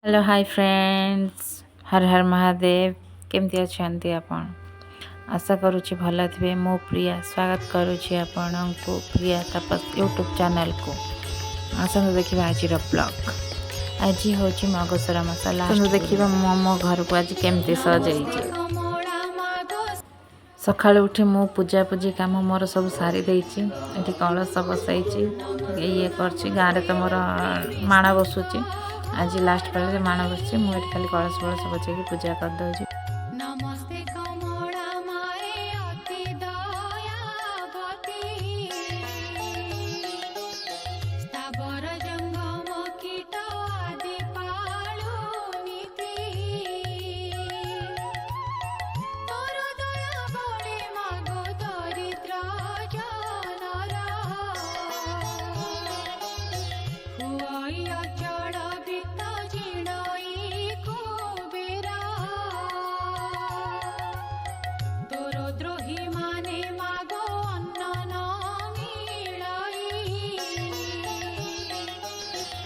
Hello hi friends, हर हर महादेव। केमती अच्छे आपण? आशा करुँची भल थे। मो प्रिया स्वागत करुँची आपण को प्रिया तापस यूट्यूब चैनल को। आसतु देखा आज ब्लॉग। आज हूँ मगसरा मसाला। आसतु देखा मो घर को आज केमती सजाई। सका उठी मु पूजा पूजी कम मोर सब सारी देती। ये कलश बसई ये कर गाँव में तो मोर माण बसुची। आज लास्ट पाले माण बस मुझे खाली कलश फलश बचे पूजा करदे।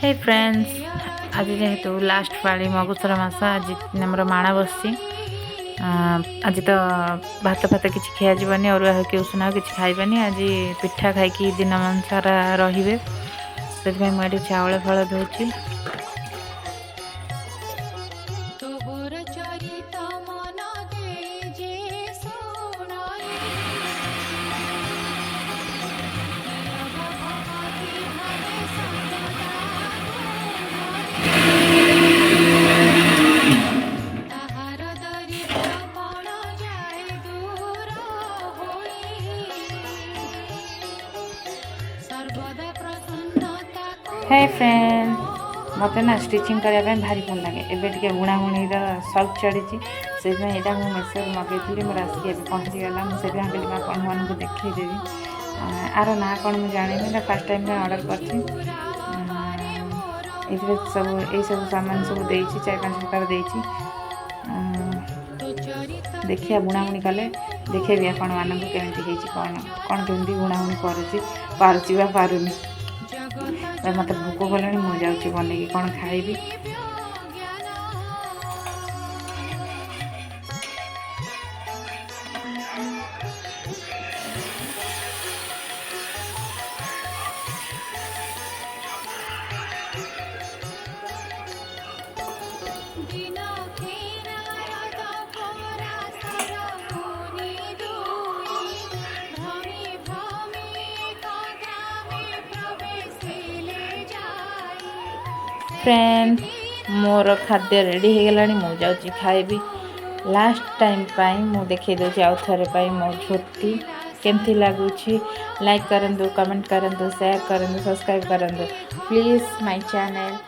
हे फ्रेंड्स, आज जेहेतु लास्ट पाली मगुसर मास आज आमर माण बस। आज तो भात फात कि खिया जानी, अरुआ कि उषुना कि खाइबानी। आज पिठा खाई दिन मन सारा रे से मुझे चाउल फल धोची। हे फ्रेंड, मत ना स्टिचिंग करने भारी भल लगे। एवं बुणाबुणी शौक चढ़ी से यहाँ मुझे मेसो मगेली। मोर आसिक पहुँचीगला। मुझे कौन मान को देखदेवी। आर ना कौन मुझे जानी फर्स्ट टाइम ऑर्डर कर सब यही सब सामान सब दे 4-5 प्रकार दे। देखिए बुणाबुणी कले देखेबी आपण मान केमती कौन कौन केमती बुणाबुणी पारुनी। मत भोक कले मुझे बनई कौन खाइबी। फ्रेंड, मोर खाद्य रेडी हो गला। मु जाऊँगी खाइबी। लास्ट टाइम मु देखी दूसरी आउ थे मो झोटी केमती लगुच। लाइक करंतु, कमेंट करंतु, शेयर करंतु, सब्सक्राइब करंतु प्लीज माय चैनल।